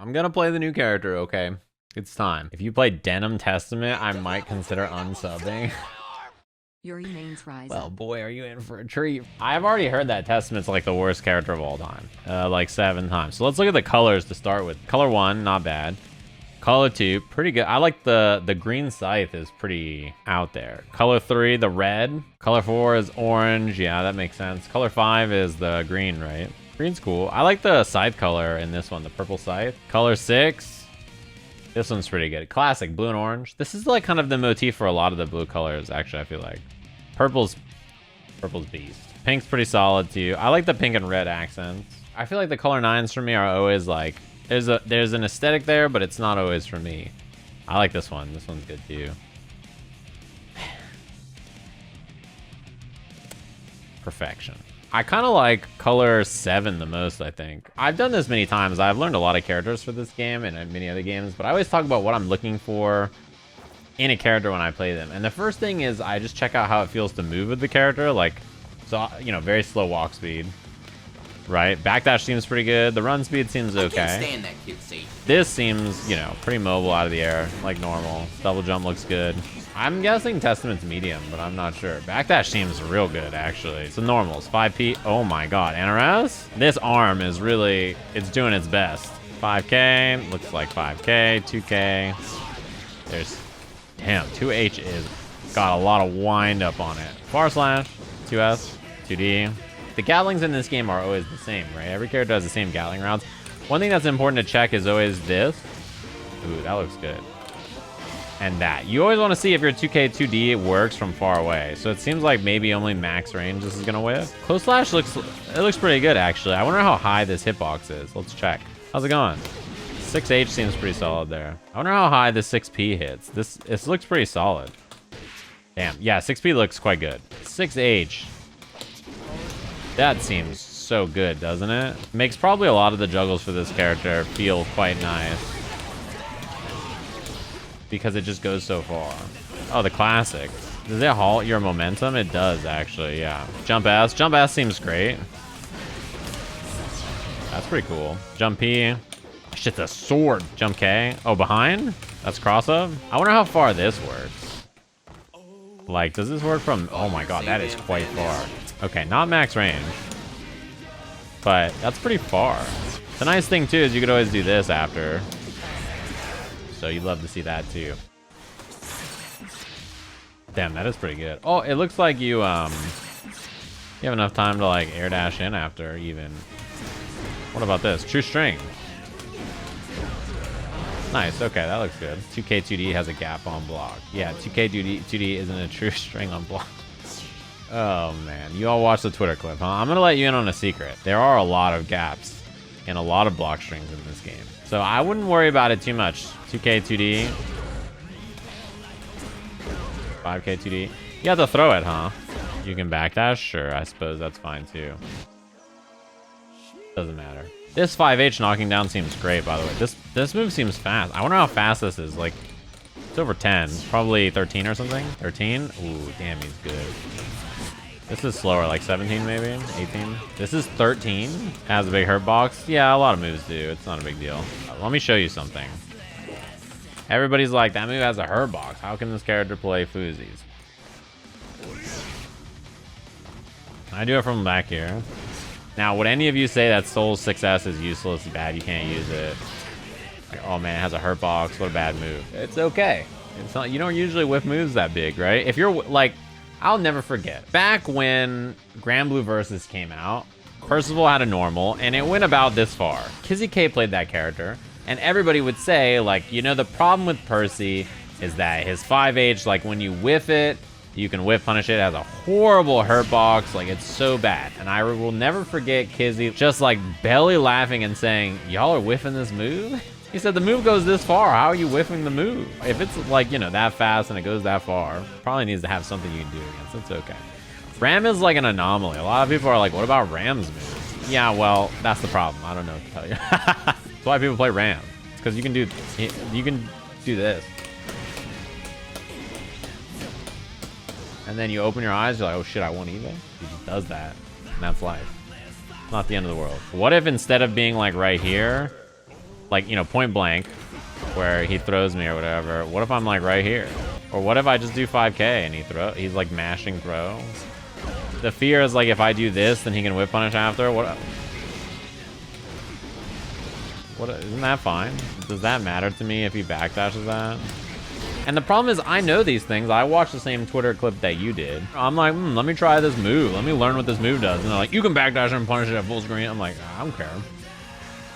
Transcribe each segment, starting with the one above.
I'm gonna play the new character, okay? It's time. If you play Denim Testament, I might consider unsubbing. Your name's Rise. Well, boy, are you in for a treat. I've already heard that Testament's like the worst character of all time. Like 7 times. So let's look at the colors to start with. Color 1, not bad. Color 2, pretty good. I like the green scythe is pretty out there. Color 3, the red. Color 4 is orange. Yeah, that makes sense. Color 5 is the green, right? Green's cool. I like the scythe color in this one, the purple scythe. Color 6. This one's pretty good. Classic, blue and orange. This is like kind of the motif for a lot of the blue colors, actually, I feel like. Purple's beast. Pink's pretty solid too. I like the pink and red accents. I feel like the color 9s for me are always like, there's an aesthetic there, but it's not always for me. I like this one. This one's good too. Perfection. I kind of like color 7 the most, I think. I've done this many times. I've learned a lot of characters for this game and many other games, but I always talk about what I'm looking for in a character when I play them. And the first thing is I just check out how it feels to move with the character. Like, so, you know, very slow walk speed, right? Backdash seems pretty good. The run speed seems okay. I can't stand that kid, see. This seems, you know, pretty mobile out of the air, like normal. Double jump looks good. I'm guessing Testament's medium, but I'm not sure. Backdash seems real good, actually. It's the normals. 5P. Oh my god. NRS? This arm is really, it's doing its best. 5K. Looks like 5K. 2K. There's, damn, 2H is got a lot of wind up on it. Far slash. 2S. 2D. The Gatlings in this game are always the same, right? Every character has the same Gatling rounds. One thing that's important to check is always this. Ooh, that looks good. And that. You always want to see if your 2K 2D works from far away. So it seems like maybe only max range this is going to whiff. Close slash looks pretty good, actually. I wonder how high this hitbox is. Let's check. How's it going? 6H seems pretty solid there. I wonder how high the 6P hits. This looks pretty solid. Damn. Yeah, 6P looks quite good. 6H. That seems so good, doesn't it? Makes probably a lot of the juggles for this character feel quite nice. Because it just goes so far. Oh, the classic. Does it halt your momentum? It does, actually, yeah. Jump S. Jump S seems great. That's pretty cool. Jump P. Shit, the sword. Jump K. Oh, behind? That's cross up. I wonder how far this works. Like, does this work from... Oh my god, that is quite far. Okay, not max range. But that's pretty far. The nice thing, too, is you could always do this after. So you'd love to see that too. Damn, that is pretty good. Oh, it looks like you have enough time to like air dash in after even. What about this? True string. Nice, okay, that looks good. 2K 2D has a gap on block. Yeah, 2K 2D isn't a true string on block. Oh man, you all watched the Twitter clip, huh? I'm gonna let you in on a secret. There are a lot of gaps and a lot of block strings in this game. So I wouldn't worry about it too much. 2K 2D. 5K 2D. You have to throw it, huh? You can backdash? Sure, I suppose that's fine too. Doesn't matter. This 5H knocking down seems great, by the way. This move seems fast. I wonder how fast this is. Like, it's over 10. Probably 13 or something. 13? Ooh, damn, he's good. This is slower, like 17 maybe, 18. This is 13. Has a big hurt box. Yeah, a lot of moves do. It's not a big deal. Let me show you something. Everybody's like, that move has a hurt box. How can this character play Foozies? Can I do it from back here? Now, would any of you say that Soul 6S is useless, bad, you can't use it? Like, oh man, it has a hurt box. What a bad move. It's okay. It's not. You don't usually whiff moves that big, right? If you're like... I'll never forget. Back when Grand Blue Versus came out, Percival had a normal, and it went about this far. Kizzy K played that character, and everybody would say, like, you know, the problem with Percy is that his 5H, like, when you whiff it, you can whiff punish it. It has a horrible hurt box. Like, it's so bad. And I will never forget Kizzy just, like, belly laughing and saying, y'all are whiffing this move? He said, the move goes this far. How are you whiffing the move? If it's like, you know, that fast and it goes that far, probably needs to have something you can do against. It's okay. Ram is like an anomaly. A lot of people are like, what about Ram's moves? Yeah, well, that's the problem. I don't know what to tell you. That's why people play Ram. It's because you can do this. And then you open your eyes, you're like, oh shit, I won't even. He just does that. And that's life. Not the end of the world. What if instead of being like right here, like, you know, point blank, where he throws me or whatever. What if I'm like right here? Or what if I just do 5k and he's like mashing throw? The fear is like if I do this, then he can whip punish after. What? Isn't that fine? Does that matter to me if he backdashes that? And the problem is I know these things. I watched the same Twitter clip that you did. I'm like, let me try this move. Let me learn what this move does. And they're like, you can backdash and punish it at full screen. I'm like, I don't care.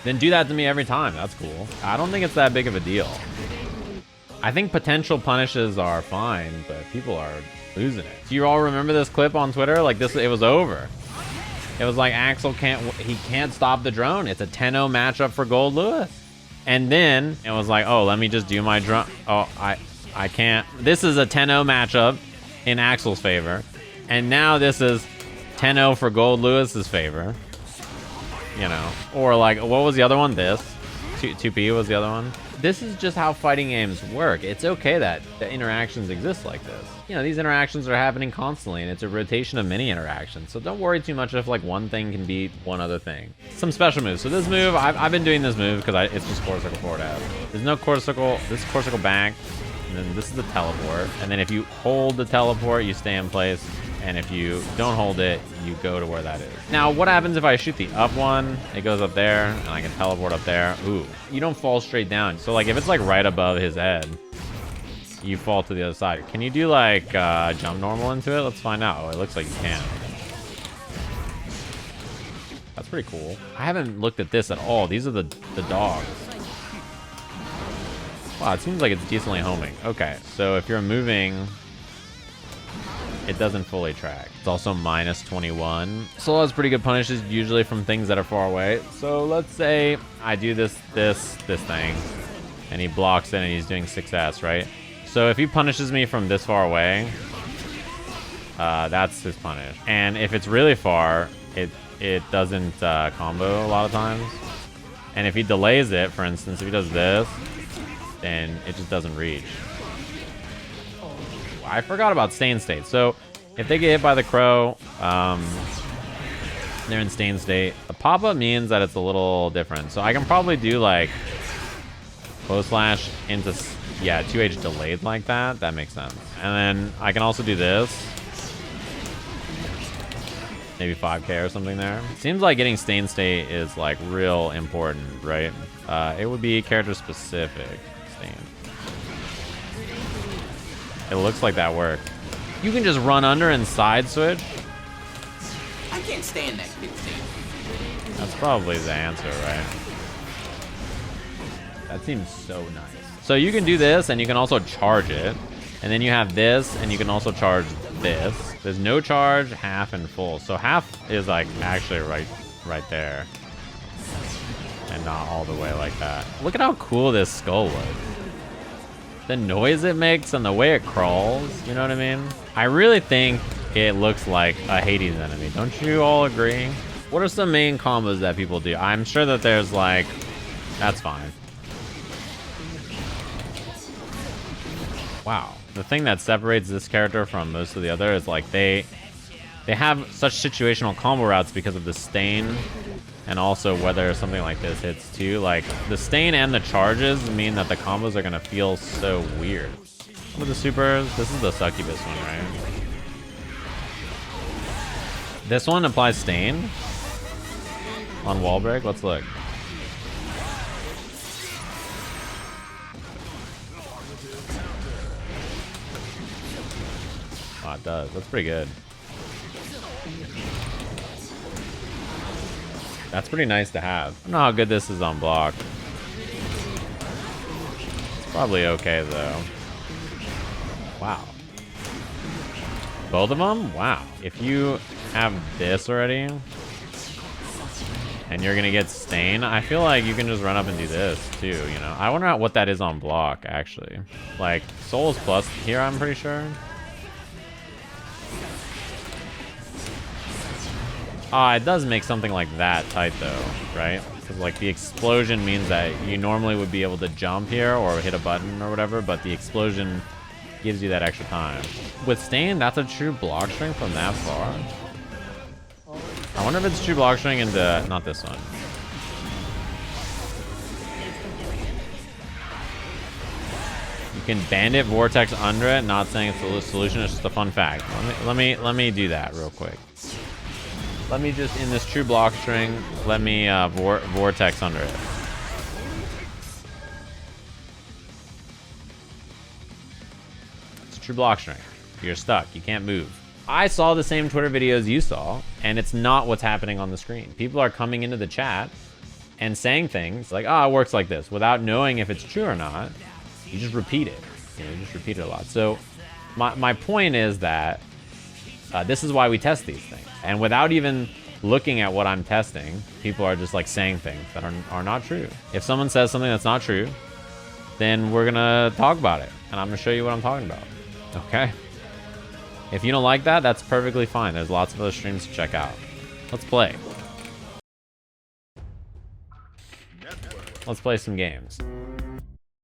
Then do that to me every time. That's cool. I don't think it's that big of a deal. I think potential punishes are fine, but people are losing it. Do you all remember this clip on Twitter? Like this, it was over. It was like Axel can't stop the drone. It's a 10-0 matchup for Gold Lewis. And then it was like, oh, let me just do my drone. Oh, I can't. This is a 10-0 matchup in Axel's favor. And now this is 10-0 for Gold Lewis's favor. You know, or like, what was the other one? This 2P was the other one. This is just how fighting games work. It's okay that the interactions exist like this. You know, these interactions are happening constantly, and it's a rotation of many interactions. So don't worry too much if like one thing can beat one other thing. Some special moves. So this move, I've been doing this move because it's just quarter circle forward F. There's no quarter circle. This is quarter circle back, and then this is the teleport. And then if you hold the teleport, you stay in place. And if you don't hold it, you go to where that is. Now, what happens if I shoot the up one? It goes up there, and I can teleport up there. Ooh, you don't fall straight down. So, like, if it's, like, right above his head, you fall to the other side. Can you do, like, jump normal into it? Let's find out. Oh, it looks like you can. That's pretty cool. I haven't looked at this at all. These are the dogs. Wow, it seems like it's decently homing. Okay, so if you're moving... it doesn't fully track. It's also minus 21. Soul has pretty good punishes usually from things that are far away. So let's say I do this thing, and he blocks it and he's doing 6S, right? So if he punishes me from this far away, that's his punish. And if it's really far, it doesn't combo a lot of times. And if he delays it, for instance, if he does this, then it just doesn't reach. I forgot about stain state. So if they get hit by the crow, they're in stain state. The pop-up means that it's a little different. So I can probably do like close slash into, yeah, 2H delayed like that. That makes sense. And then I can also do this. Maybe 5k or something there. Seems like getting stain state is like real important, right? It would be character specific stain. It looks like that worked. You can just run under and side switch. I can't stand that big thing. That's probably the answer, right? That seems so nice. So you can do this, and you can also charge it. And then you have this, and you can also charge this. There's no charge, half, and full. So half is like actually right there. And not all the way like that. Look at how cool this skull looks. The noise it makes and the way it crawls, you know what I mean? I really think it looks like a Hades enemy. Don't you all agree? What are some main combos that people do? I'm sure that there's like, that's fine. Wow. The thing that separates this character from most of the other is like they have such situational combo routes because of the stain. And also whether something like this hits too. Like the stain and the charges mean that the combos are gonna feel so weird. With the supers, this is the succubus one, right? This one applies stain on wall break. Let's look. Oh, it does. That's pretty good. That's pretty nice to have. I don't know how good this is on block. It's probably okay, though. Wow. Both of them? Wow. If you have this already, and you're going to get stain, I feel like you can just run up and do this, too, you know? I wonder what that is on block, actually. Like, Soul is plus here, I'm pretty sure. It does make something like that tight though, right? Because like the explosion means that you normally would be able to jump here or hit a button or whatever, but the explosion gives you that extra time. With stain, that's a true block string from that far. I wonder if it's true block string into, not this one. can bandit vortex under it. Not saying it's the solution. It's just a fun fact. Let me do that real quick. Let me just in this true block string. Let me vortex under it. It's a true block string. You're stuck. You can't move. I saw the same Twitter videos you saw, and it's not what's happening on the screen. People are coming into the chat and saying things like, oh, it works like this, without knowing if it's true or not. You just repeat it. You just repeat it a lot. So my point is that this is why we test these things. And without even looking at what I'm testing, people are just like saying things that are not true. If someone says something that's not true, then we're gonna talk about it. And I'm gonna show you what I'm talking about. Okay? If you don't like that, that's perfectly fine. There's lots of other streams to check out. Let's play. Let's play some games.